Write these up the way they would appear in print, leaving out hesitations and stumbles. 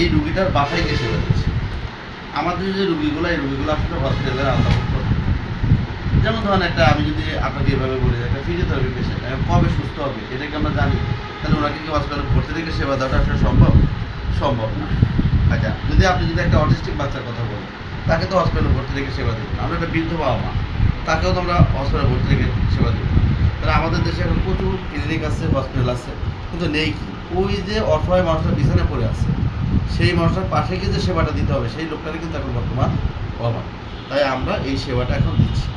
এই রুগীটার বাসায় গিয়ে সেবা দিচ্ছি। আমাদের যে রুগীগুলো, এই রুগীগুলো আসলে হসপিটালের আওতাভুক্ত। যেমন ধরেন আমি যদি আপনাকে এভাবে বলি, একটা ফিজিওথেরাপি পেশেন্ট কবে সুস্থ হবে এটা কি আমরা জানি? তাহলে ওনাকে কি হসপিটালে ভর্তি থেকে সেবা দেওয়াটা আসলে সম্ভব? সম্ভব না। আচ্ছা, আপনি যদি একটা অটিস্টিক বাচ্চার কথা বলেন, তাকে তো হসপিটালে ভর্তি থেকে সেবা দেবেন। আমরা একটা বৃদ্ধ বাবা মা, তাকেও তো আমরা হসপিটালে ভর্তি থেকে সেবা দেবো না। তাহলে আমাদের দেশে এখন প্রচুর ক্লিনিক আছে, হসপিটাল আছে, কিন্তু নেই কি ওই যে অসহায় মানুষটা বিছানায় পড়ে আছে, সেই মানুষটার পাশে গিয়ে যে সেবাটা দিতে হবে, সেই লোকটারই কিন্তু এখন বর্তমান অভাব। তাই আমরা এই সেবাটা এখন দিচ্ছি,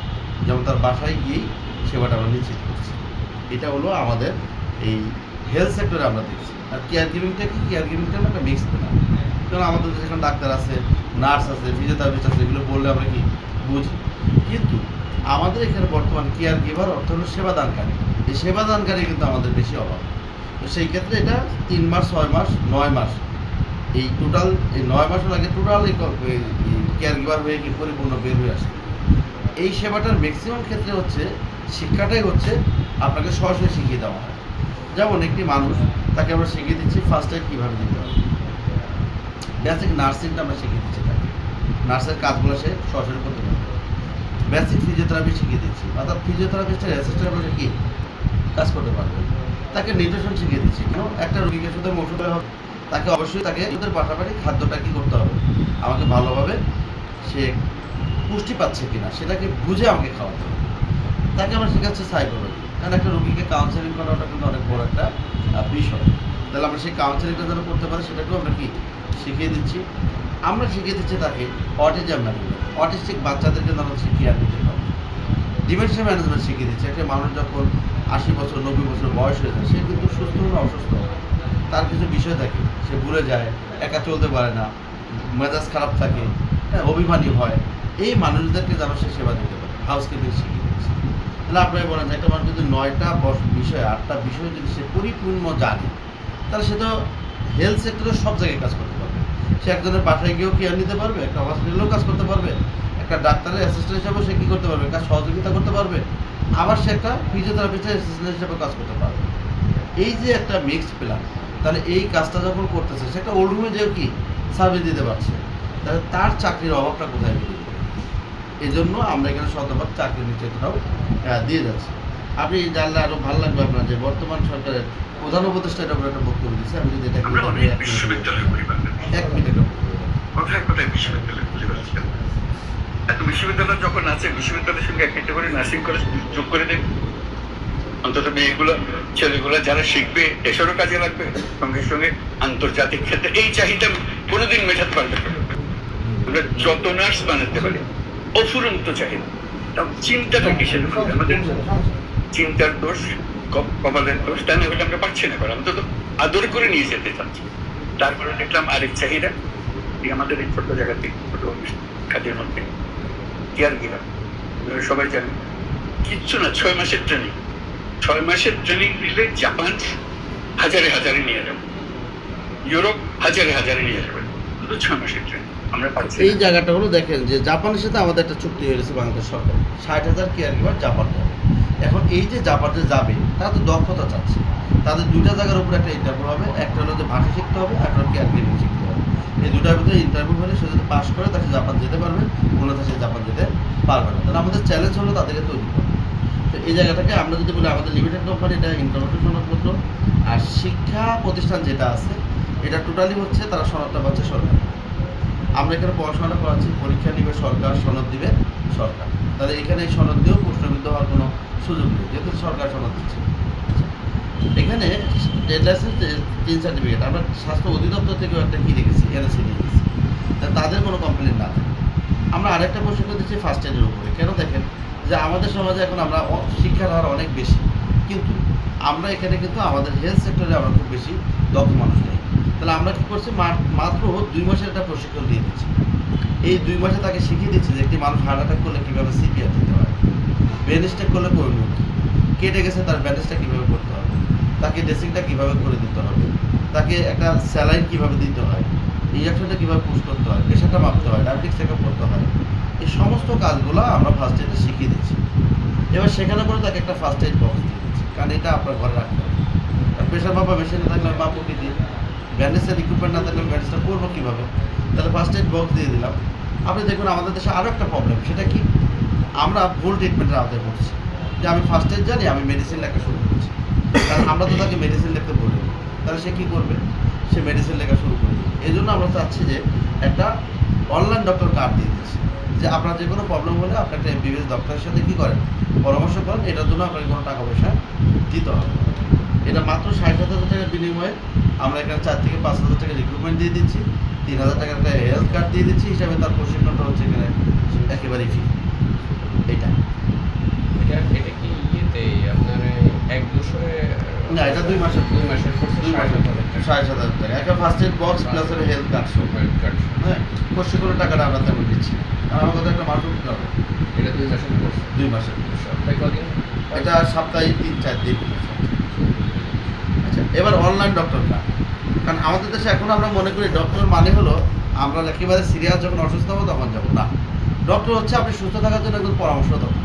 যেমন তার বাসায় গিয়েই সেবাটা আমরা নিশ্চিত করছি। এটা হলো আমাদের এই হেলথ সেক্টরে আমরা দেখছি। আর কেয়ার গিভিংটা কি? কেয়ার গিভিংটা একটা মিক্স না, কারণ আমাদের দেশে এখন ডাক্তার আছে, নার্স আছে, ফিজিওথেরাপিস্ট আছে, এগুলো বললে আমরা কি বুঝি। কিন্তু আমাদের এখানে বর্তমান কেয়ার গিভার অর্থ হলো সেবাদানকারী। এই সেবাদানকারী কিন্তু আমাদের বেশি অভাব। তো সেই ক্ষেত্রে এটা 3 মাস, 6 মাস, 9 মাস, এই টোটাল এই 9 মাসও লাগে টোটাল এই কেয়ার গিভার হয়ে কি পরিপূর্ণ বের হয়ে আসে। এই সেবাটার ম্যাক্সিমাম ক্ষেত্রে হচ্ছে শিক্ষাটাই হচ্ছে আপনাকে সরাসরি শিখিয়ে দেওয়া হয়। যেমন একটি মানুষ, তাকে আমরা শিখিয়ে দিচ্ছি ফার্স্ট এড কীভাবে দিতে হবে, বেসিক নার্সিংটা আমরা শিখিয়ে দিচ্ছি তাকে, নার্সের কাজগুলো সে সরাসরি করতে পারবে। বেসিক ফিজিওথেরাপি শিখিয়ে দিচ্ছি, অর্থাৎ ফিজিওথেরাপিস্টের অ্যাসিস্ট্যান্ট বলে কি কাজ করতে পারবে। তাকে নিউট্রিশন শিখিয়ে দিচ্ছি, কেন একটা রোগীকে শুধু ওষুধ হবে, তাকে অবশ্যই তাকে ওদের পাশাপাশি খাদ্যটা কী করতে হবে, আমাকে ভালোভাবে সে পুষ্টি পাচ্ছে কিনা সেটাকে বুঝে আমাকে খাওয়াতে হবে। তাকে আমরা শেখাচ্ছি সাইকোলজি, কারণ একটা রোগীকে কাউন্সেলিং করাটা কিন্তু অনেক বড় একটা বিষয়। তাহলে আমরা সেই কাউন্সেলিংটা যেন করতে পারি সেটাকেও আমরা কি শিখিয়ে দিচ্ছি। আমরা শিখিয়ে দিচ্ছি তাকে অটিজম ম্যানেজমেন্ট, অটিস্টিক বাচ্চাদেরকে আমরা কেয়ার দিতে পারি। ডিমেনশিয়া ম্যানেজমেন্ট শিখিয়ে দিচ্ছে। একটা মানুষ যখন 80 বছর 90 বছর বয়স হয়ে যায়, সে কিন্তু সুস্থ না অসুস্থ হয়, তার কিছু বিষয় থাকে, সে ভুলে যায়, একা চলতে পারে না, মেজাজ খারাপ থাকে, হ্যাঁ, অভিমানী হয়। এই মানুষদেরকে যেন সে সেবা দিতে পারে, হাউসকিপিং শিখিয়ে দিচ্ছে। তাহলে আপনাকে বলেন যে একটা মানুষ যদি 9টা বিষয় 8টা বিষয় যদি সে পরিপূর্ণ জানে, তাহলে সে তো হেলথ সেক্টরে সব জায়গায় কাজ করতে পারবে। সে একজনের বাসায় গিয়েও কেয়ার নিতে পারবে, একটা হসপিটালেও কাজ করতে পারবে, একটা ডাক্তারের অ্যাসিস্ট্যান্ট হিসাবেও সে কী করতে পারবে, কাজ সহযোগিতা করতে পারবে, আবার সে একটা ফিজিওথেরাপিস্টের অ্যাসিস্ট্যান্ট হিসাবে কাজ করতে পারবে। এই যে একটা মিক্সড প্ল্যান, তাহলে এই কাজটা যখন করতেছে সে একটা ওল্ড রুমে যেও কি সার্ভিস দিতে পারছে, তাহলে তার চাকরির অভাবটা কোথায় মিলবে? এই জন্য আমরা এখানে শতভাগ চাকরির নিশ্চয়তাটাও দিয়ে যাচ্ছি। আপনি জানলে আরও ভালো লাগবে আপনার যে বর্তমান সরকারের প্রধান উপদেষ্টা এটার উপর একটা বক্তব্য দিচ্ছে। আমি যদি এটা এক মিনিট কোথায় কোথায় বিশ্ববিদ্যালয় খুলে ফেলছে। এত বিশ্ববিদ্যালয় যখন আছে, বিশ্ববিদ্যালয়ের সঙ্গে একটা করে নার্সিং কলেজ যোগ করে দেন, অন্তত মেয়েগুলো ছেলেগুলো যারা শিখবে এসবেরও কাজে লাগবে। সঙ্গে সঙ্গে আন্তর্জাতিক ক্ষেত্রে এই চাহিদা কোনোদিন মেটাতে পারবে না। আমরা যত নার্স বানাতে পারি, অফুরন্ত চাহিদা। চিন্তাটা কিসের? আমাদের চিন্তার দোষ, কপালের দোষ, তা না হলে আমরা পারছি না, অন্তত আদর করে নিয়ে যেতে চাচ্ছি। তারপরে দেখলাম আরেক চাহিদা, আমাদের এই ছোট জায়গাতে ছোট কাজের মধ্যে কেয়ার গিভার সবাই জানে কিচ্ছু না, 6 মাসের ট্রেনিং। 6 মাসের ট্রেনিং দিলে জাপান হাজারে হাজারে নিয়ে যাবে, ইউরোপ হাজারে হাজারে নিয়ে যাবে, শুধু 6 মাসের ট্রেনিং। আমরা পাচ্ছি এই জায়গাটা হলো দেখেন যে জাপানের সাথে আমাদের একটা চুক্তি হয়ে গেছে বাংলাদেশ সরকার, 60,000 কেয়ার গিভার জাপান যাবে। এখন এই যে জাপানে যাবে তারা তো দক্ষতা চাচ্ছে, তাদের 2টা জায়গার উপর একটা ইন্টারভিউ হবে, একটা হলো যে ভাষা শিখতে হবে, একটা কেয়ার গিভিং শিখতে হবে। এই 2টার ভিতরে ইন্টারভিউ হলে সে যদি পাস করে তাকে জাপান যেতে পারবে, অন্যথা সে জাপান যেতে পারবে না। তাহলে আমাদের চ্যালেঞ্জ হলো তাদেরকে তৈরি করা। তো এই জায়গাটাকে আমরা যদি বলি আমাদের লিমিটেড কোম্পানি, এটা ইনফরমেশন সনদপত্র, আর শিক্ষা প্রতিষ্ঠান যেটা আছে এটা টোটালি হচ্ছে তারা সনদটা পাচ্ছে সরকার। আমরা এখানে পড়াশোনাটা করাচ্ছি, পরীক্ষা নিবে সরকার, সনদ দিবে সরকার। তাহলে এখানে এই সনদ দিয়েও প্রশ্নবিদ্ধ হওয়ার কোনো সুযোগ নেই, যেহেতু সরকার সনদ দিচ্ছে। এখানে লাইসেন্স 3 সার্টিফিকেট আমরা স্বাস্থ্য অধিদপ্তর থেকেও একটা কী রেখেছি, এনএসি নিয়ে গেছি, তাদের কোনো কমপ্লেন না থাকে। আমরা আরেকটা প্রশিক্ষণ দিচ্ছি ফার্স্ট এডের উপরে। কেন? দেখেন যে আমাদের সমাজে এখন আমরা শিক্ষার হার অনেক বেশি, কিন্তু আমরা এখানে কিন্তু আমাদের হেলথ সেক্টরে আমরা খুব বেশি দক্ষ মানুষ নেই। তাহলে আমরা কী করছি, মাত্র 2 মাসের একটা প্রশিক্ষণ দিয়ে দিচ্ছি। এই 2 মাসে তাকে শিখিয়ে দিচ্ছি যে একটি মানুষ হার্ট অ্যাটাক করলে কীভাবে সিপিআর দিতে হয়, ব্রেন স্ট্রোক করলে করণীয় কী, কেটে গেছে তার ব্যান্ডেজটা কীভাবে করতে হবে, তাকে ড্রেসিংটা কীভাবে করে দিতে হবে, তাকে একটা স্যালাইন কীভাবে দিতে হয়, ইঞ্জেকশনটা কীভাবে পুশ করতে হয়, প্রেশারটা মাপতে হয়, ডায়াবেটিক চেক আপ করতে হয়। এই সমস্ত কাজগুলো আমরা ফার্স্ট এডে শিখিয়ে দিচ্ছি। এবার সেখানে করে তাকে একটা ফার্স্ট এড বক্স দিয়ে দিচ্ছি, কারণ এটা আপনার ঘরে রাখতে হবে। আর প্রেশার মাপা মেশিনে থাকলে মাপো কি দিয়ে, ব্যান্ডেজের ইকুইপমেন্ট না থাকলে ব্যান্ডেজটা করবো কীভাবে? তাহলে ফার্স্ট এড বক্স দিয়ে দিলাম। আপনি দেখুন আমাদের দেশে আরও একটা প্রবলেম, সেটা কি? আমরা ভুল ট্রিটমেন্টের আওতায় পড়ছি। যে আমি ফার্স্ট এড জানি, আমি মেডিসিন লেখা শুরু করছি। কারণ আমরা তো তাকে মেডিসিন লিখতে বলি, তাহলে সে কী করবে? সে মেডিসিন লেখা শুরু করে দেবে। এই জন্য আমরা চাচ্ছি যে একটা অনলাইন ডক্টর কার্ড দিয়ে দিচ্ছি, যে আপনার যে কোনো প্রবলেম হলে আপনি একটা এমবিবিএস ডক্টরের সাথে কী করেন, পরামর্শ করেন, এটার জন্য আপনাকে কোনো টাকা পয়সা দিতে হবে। এটা মাত্র 60,000 টাকার বিনিময়ে আমরা এখানে 4 থেকে 5,000 টাকা রিক্রুটমেন্ট দিয়ে দিচ্ছি, 3,000 টাকার একটা হেলথ কার্ড দিয়ে দিচ্ছি, হিসাবে তার প্রশিক্ষণটা হচ্ছে এখানে একেবারেই ফ্রি। এইটা এটা কি ইয়েতে আপনার 1 বছরে না, এটা 2 মাসের 2 মাসের কোর্স 2 মাসের 60,000 টাকা একটা ফার্স্ট এড বক্স প্লাস একটা হেলথ কার্ড সহ। কার্ড। হ্যাঁ, প্রশিক্ষণের টাকাটা আমরা তেমন দিচ্ছি না, আর আমার কথা একটা মাসুল হবে এটা 2 মাসের কোর্স। 2 মাসের। সপ্তাহে কদিন? এটা সপ্তাহে 3-4 দিন। আচ্ছা, এবার অনলাইন ডক্টর কার্ড। কারণ আমাদের দেশে এখন আমরা মনে করি ডক্টর মানে হলো আমরা একেবারে সিরিয়াস যখন অসুস্থ হবো তখন যাবো না। ডক্টর হচ্ছে আপনি সুস্থ থাকার জন্য একজন পরামর্শ দেবো,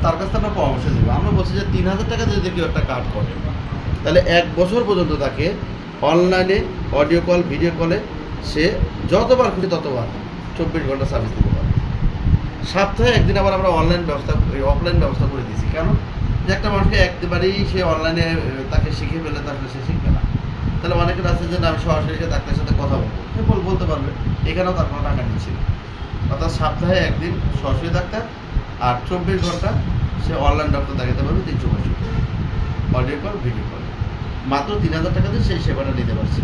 তার কাছ থেকে আমরা পরামর্শ দেবো। আমরা বলছি যে 3,000 টাকা দিয়ে যদি কেউ একটা কার্ড করে, তাহলে 1 বছর পর্যন্ত তাকে অনলাইনে অডিও কল, ভিডিও কলে সে যতবার খুশি ততবার 24 ঘন্টা সার্ভিস দিতে পারে। সপ্তাহে একদিন আবার আমরা অনলাইন ব্যবস্থা, অফলাইন ব্যবস্থা করে দিয়েছি। কেন? যে একটা মানুষকে একবারেই সে অনলাইনে তাকে শিখিয়ে ফেলে তাহলে সে শিখবে না। তাহলে অনেকের আছে যে না, আমি সরাসরি সে ডাক্তারের সাথে কথা বলবো, সে বলতে পারবে, এখানেও তার কোনো টাকা নিচ্ছে না। অর্থাৎ সপ্তাহে একদিন সরাসরি ডাক্তার, আর 24 ঘন্টা সে অনলাইন ডক্টর দেখাতে পারবে 365, অডিও কল, ভিডিও কল। মাত্র 3,000 টাকা দিয়ে সেই সেবাটা নিতে পারছি।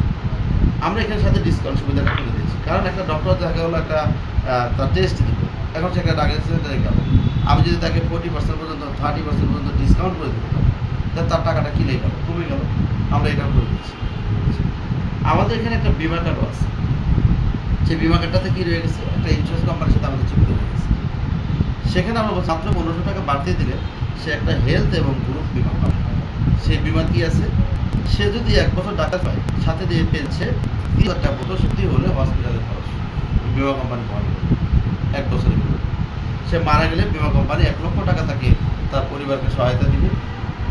আমরা এখানে সাথে ডিসকাউন্ট সুবিধাটা করে দিয়েছি। কারণ একটা ডক্টর দেখা গেলো একটা তার টেস্ট দিল, এখন সে একটা ডাক্তার সেন্টারে গেল, আমি যদি তাকে 40% পর্যন্ত 30% পর্যন্ত ডিসকাউন্ট করে দিতে পারি, তাহলে তার টাকাটা কিনে গেল, কমে গেল। আমরা এটাও করে দিচ্ছি। আমাদের এখানে একটা বিমা কার্ডও আছে, সেই বিমা কার্ডটাতে কী রয়ে গেছে, একটা ইন্স্যুরেন্স কোম্পানির সাথে আমাদের চুক্তি হয়ে গেছে। সেখানে আমরা মাত্র 1500 টাকা বাড়তে দিলে সে একটা হেলথ এবং গ্রুপ বিমা পাবে। সেই বিমা কী আছে, সে যদি 1 বছর ডাক্তার পায়, সাথে দিয়ে পেয়েছে 3,000 টাকা মতো সত্যি হলে হসপিটালের খরচ বিমা কোম্পানি পাবে 1 বছরের ভিতরে। সে মারা গেলে বিমা কোম্পানি 1 লক্ষ টাকা তাকে তার পরিবারকে সহায়তা দিবে,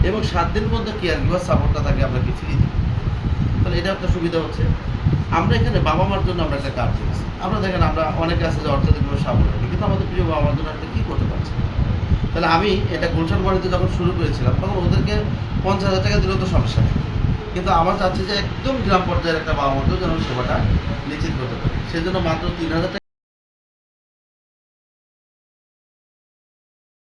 এবং 7 দিন পর্যন্ত কেয়ার গিভার সাপোর্টটা তাকে আমরা কি ফ্রি দিই। তাহলে এটা একটা সুবিধা হচ্ছে। আমরা এখানে বাবা মার জন্য আমরা একটা কার্ড দিয়েছি। আমরা দেখেন, আমরা অনেকে আছে যে অর্থনৈতিকভাবে স্বাবলম্বী, কিন্তু আমাদের প্রিয় বাবা মার জন্য একটা কী করতে পারছি। তাহলে আমি এটা গুলশান বাড়িতে যখন শুরু করেছিলাম, তখন ওদেরকে 50,000 টাকা দিলেও তো সমস্যা নেই, কিন্তু আমার চাচ্ছি যে একদম গ্রাম পর্যায়ের একটা বাবা মাকেও যেন সেবাটা নিশ্চিত করতে পারি। সেজন্য মাত্র 3,000 টাকা